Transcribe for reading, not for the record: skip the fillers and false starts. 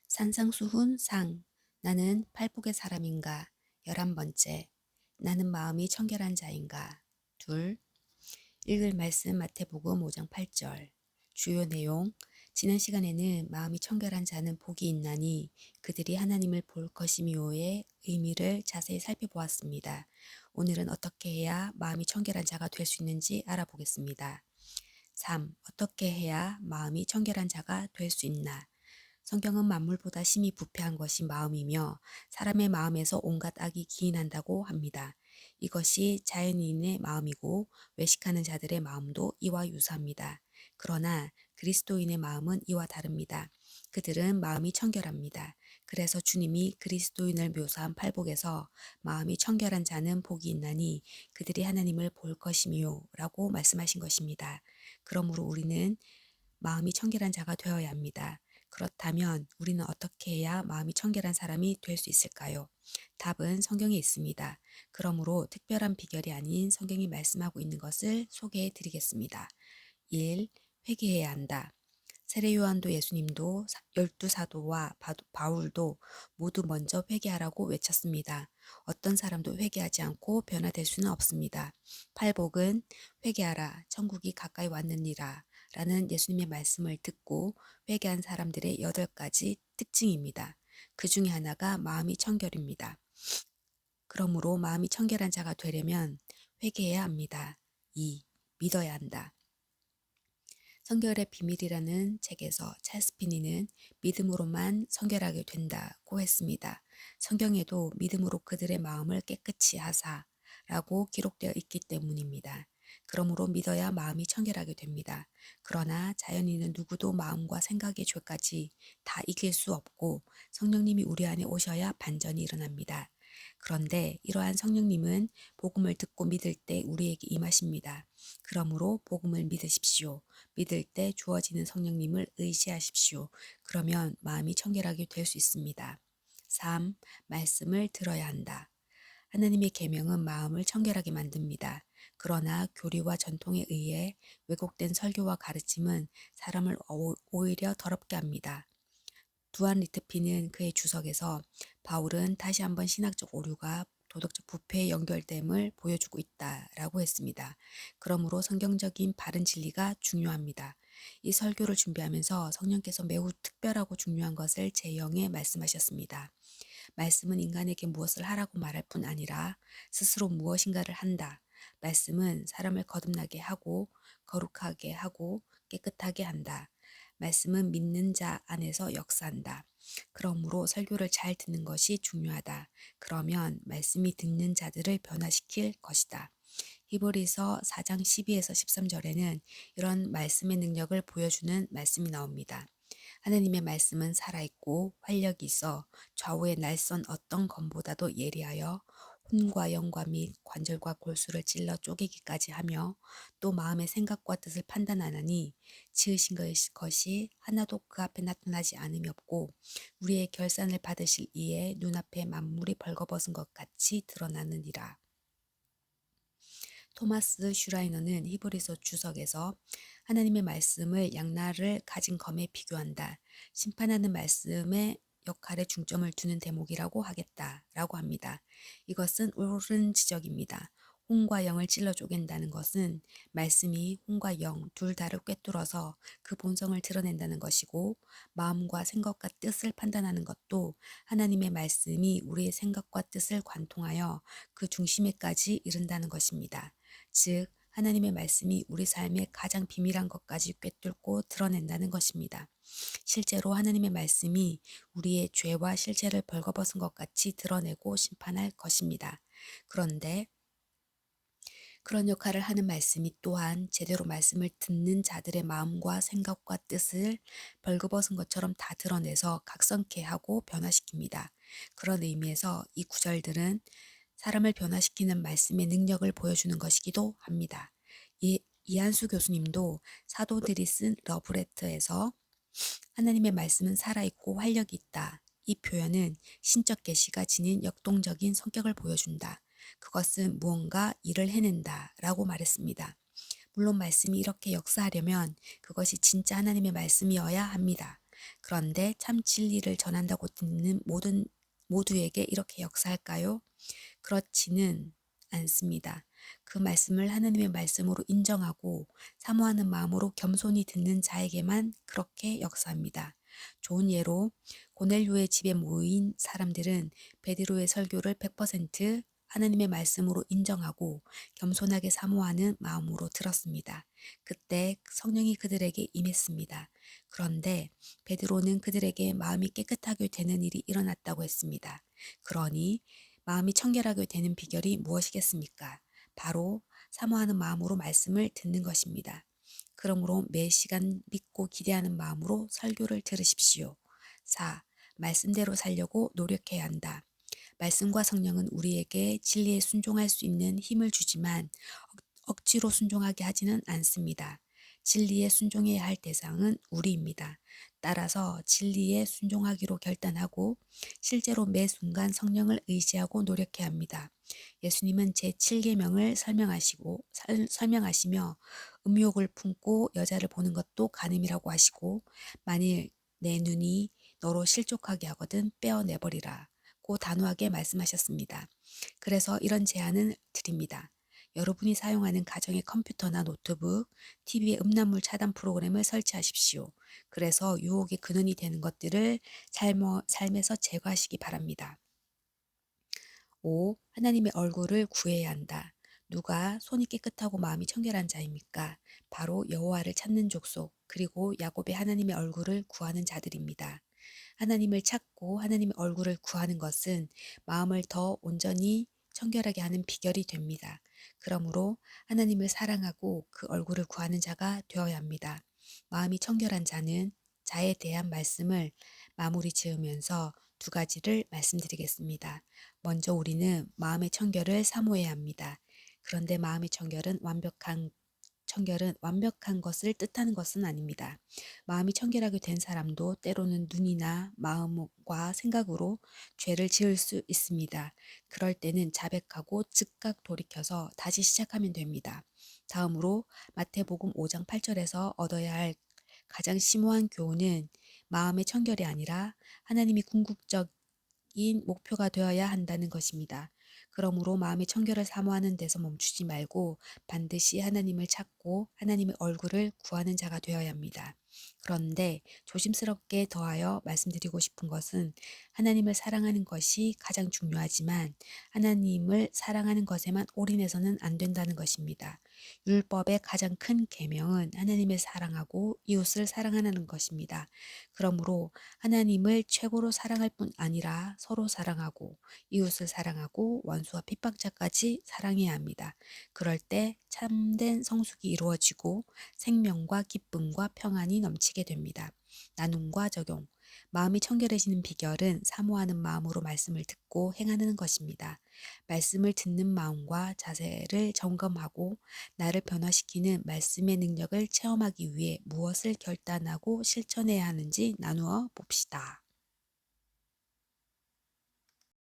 산상수훈 상. 나는 팔복의 사람인가. 11번째. 나는 마음이 청결한 자인가. 둘. 읽을 말씀 마태복음 5장 8절. 주요 내용. 지난 시간에는 마음이 청결한 자는 복이 있나니 그들이 하나님을 볼 것이미오의 의미를 자세히 살펴보았습니다. 오늘은 어떻게 해야 마음이 청결한 자가 될 수 있는지 알아보겠습니다. 3. 어떻게 해야 마음이 청결한 자가 될 수 있나? 성경은 만물보다 심히 부패한 것이 마음이며 사람의 마음에서 온갖 악이 기인한다고 합니다. 이것이 자연인의 마음이고 외식하는 자들의 마음도 이와 유사합니다. 그러나 그리스도인의 마음은 이와 다릅니다. 그들은 마음이 청결합니다. 그래서 주님이 그리스도인을 묘사한 팔복에서 마음이 청결한 자는 복이 있나니 그들이 하나님을 볼 것이미요 라고 말씀하신 것입니다. 그러므로 우리는 마음이 청결한 자가 되어야 합니다. 그렇다면 우리는 어떻게 해야 마음이 청결한 사람이 될 수 있을까요? 답은 성경에 있습니다. 그러므로 특별한 비결이 아닌 성경이 말씀하고 있는 것을 소개해 드리겠습니다. 1. 회개해야 한다. 세례 요한도 예수님도 12사도와 바울도 모두 먼저 회개하라고 외쳤습니다. 어떤 사람도 회개하지 않고 변화될 수는 없습니다. 팔복은 회개하라 천국이 가까이 왔느니라 라는 예수님의 말씀을 듣고 회개한 사람들의 8가지 특징입니다. 그 중에 하나가 마음이 청결입니다. 그러므로 마음이 청결한 자가 되려면 회개해야 합니다. 2. 믿어야 한다. 성결의 비밀이라는 책에서 찰스 피니는 믿음으로만 성결하게 된다고 했습니다. 성경에도 믿음으로 그들의 마음을 깨끗이 하사라고 기록되어 있기 때문입니다. 그러므로 믿어야 마음이 청결하게 됩니다. 그러나 자연인은 누구도 마음과 생각의 죄까지 다 이길 수 없고 성령님이 우리 안에 오셔야 반전이 일어납니다. 그런데 이러한 성령님은 복음을 듣고 믿을 때 우리에게 임하십니다. 그러므로 복음을 믿으십시오. 믿을 때 주어지는 성령님을 의지하십시오. 그러면 마음이 청결하게 될 수 있습니다. 3. 말씀을 들어야 한다. 하나님의 계명은 마음을 청결하게 만듭니다. 그러나 교리와 전통에 의해 왜곡된 설교와 가르침은 사람을 오히려 더럽게 합니다. 두안 리트피는 그의 주석에서 바울은 다시 한번 신학적 오류가 도덕적 부패에 연결됨을 보여주고 있다라고 했습니다. 그러므로 성경적인 바른 진리가 중요합니다. 이 설교를 준비하면서 성령께서 매우 특별하고 중요한 것을 제영에 말씀하셨습니다. 말씀은 인간에게 무엇을 하라고 말할 뿐 아니라 스스로 무엇인가를 한다. 말씀은 사람을 거듭나게 하고 거룩하게 하고 깨끗하게 한다. 말씀은 믿는 자 안에서 역사한다. 그러므로 설교를 잘 듣는 것이 중요하다. 그러면 말씀이 듣는 자들을 변화시킬 것이다. 히브리서 4장 12에서 13절에는 이런 말씀의 능력을 보여주는 말씀이 나옵니다. 하나님의 말씀은 살아있고 활력이 있어 좌우의 날선 어떤 검보다도 예리하여 혼과 영과 및 관절과 골수를 찔러 쪼개기까지 하며 또 마음의 생각과 뜻을 판단하나니 지으신 것이 하나도 그 앞에 나타나지 않음이 없고 우리의 결산을 받으실 이에 눈앞에 만물이 벌거벗은 것 같이 드러나느니라. 토마스 슈라이너는 히브리서 주석에서 하나님의 말씀을 양날을 가진 검에 비교한다. 심판하는 말씀의 역할에 중점을 두는 대목이라고 하겠다라고 합니다. 이것은 옳은 지적입니다. 혼과 영을 찔러 쪼갠다는 것은 말씀이 혼과 영 둘 다를 꿰뚫어서 그 본성을 드러낸다는 것이고 마음과 생각과 뜻을 판단하는 것도 하나님의 말씀이 우리의 생각과 뜻을 관통하여 그 중심에까지 이른다는 것입니다. 즉 하나님의 말씀이 우리 삶의 가장 비밀한 것까지 꿰뚫고 드러낸다는 것입니다. 실제로 하나님의 말씀이 우리의 죄와 실체를 벌거벗은 것 같이 드러내고 심판할 것입니다. 그런데 그런 역할을 하는 말씀이 또한 제대로 말씀을 듣는 자들의 마음과 생각과 뜻을 벌거벗은 것처럼 다 드러내서 각성케 하고 변화시킵니다. 그런 의미에서 이 구절들은 사람을 변화시키는 말씀의 능력을 보여주는 것이기도 합니다. 이한수 교수님도 사도들이 쓴 러브레터에서 하나님의 말씀은 살아있고 활력이 있다. 이 표현은 신적 계시가 지닌 역동적인 성격을 보여준다. 그것은 무언가 일을 해낸다 라고 말했습니다. 물론 말씀이 이렇게 역사하려면 그것이 진짜 하나님의 말씀이어야 합니다. 그런데 참 진리를 전한다고 듣는 모두에게 이렇게 역사할까요? 그렇지는 않습니다. 그 말씀을 하나님의 말씀으로 인정하고 사모하는 마음으로 겸손히 듣는 자에게만 그렇게 역사합니다. 좋은 예로 고넬료의 집에 모인 사람들은 베드로의 설교를 100% 하나님의 말씀으로 인정하고 겸손하게 사모하는 마음으로 들었습니다. 그때 성령이 그들에게 임했습니다. 그런데 베드로는 그들에게 마음이 깨끗하게 되는 일이 일어났다고 했습니다. 그러니 마음이 청결하게 되는 비결이 무엇이겠습니까? 바로 사모하는 마음으로 말씀을 듣는 것입니다. 그러므로 매 시간 믿고 기대하는 마음으로 설교를 들으십시오. 4. 말씀대로 살려고 노력해야 한다. 말씀과 성령은 우리에게 진리에 순종할 수 있는 힘을 주지만 억지로 순종하게 하지는 않습니다. 진리에 순종해야 할 대상은 우리입니다. 따라서 진리에 순종하기로 결단하고 실제로 매 순간 성령을 의지하고 노력해야 합니다. 예수님은 제7계명을 설명하시며 음욕을 품고 여자를 보는 것도 간음이라고 하시고 만일 내 눈이 너로 실족하게 하거든 빼어내버리라 고 단호하게 말씀하셨습니다. 그래서 이런 제안을 드립니다. 여러분이 사용하는 가정의 컴퓨터나 노트북, TV에 음란물 차단 프로그램을 설치하십시오. 그래서 유혹의 근원이 되는 것들을 삶에서 제거하시기 바랍니다. 5. 하나님의 얼굴을 구해야 한다. 누가 손이 깨끗하고 마음이 청결한 자입니까? 바로 여호와를 찾는 족속, 그리고 야곱의 하나님의 얼굴을 구하는 자들입니다. 하나님을 찾고 하나님의 얼굴을 구하는 것은 마음을 더 온전히 청결하게 하는 비결이 됩니다. 그러므로 하나님을 사랑하고 그 얼굴을 구하는 자가 되어야 합니다. 마음이 청결한 자는 자에 대한 말씀을 마무리 지으면서 두 가지를 말씀드리겠습니다. 먼저 우리는 마음의 청결을 사모해야 합니다. 그런데 마음의 청결은 완벽한 것을 뜻하는 것은 아닙니다. 마음이 청결하게 된 사람도 때로는 눈이나 마음과 생각으로 죄를 지을 수 있습니다. 그럴 때는 자백하고 즉각 돌이켜서 다시 시작하면 됩니다. 다음으로 마태복음 5장 8절에서 얻어야 할 가장 심오한 교훈은 마음의 청결이 아니라 하나님이 궁극적인 목표가 되어야 한다는 것입니다. 그러므로 마음의 청결을 사모하는 데서 멈추지 말고 반드시 하나님을 찾고 하나님의 얼굴을 구하는 자가 되어야 합니다. 그런데 조심스럽게 더하여 말씀드리고 싶은 것은 하나님을 사랑하는 것이 가장 중요하지만 하나님을 사랑하는 것에만 올인해서는 안 된다는 것입니다. 율법의 가장 큰 계명은 하나님을 사랑하고 이웃을 사랑하는 것입니다. 그러므로 하나님을 최고로 사랑할 뿐 아니라 서로 사랑하고 이웃을 사랑하고 원수와 핍박자까지 사랑해야 합니다. 그럴 때 참된 성숙이 이루어지고 생명과 기쁨과 평안이 넘치게 됩니다. 나눔과 적용. 마음이 청결해지는 비결은 사모하는 마음으로 말씀을 듣고 행하는 것입니다. 말씀을 듣는 마음과 자세를 점검하고 나를 변화시키는 말씀의 능력을 체험하기 위해 무엇을 결단하고 실천해야 하는지 나누어 봅시다.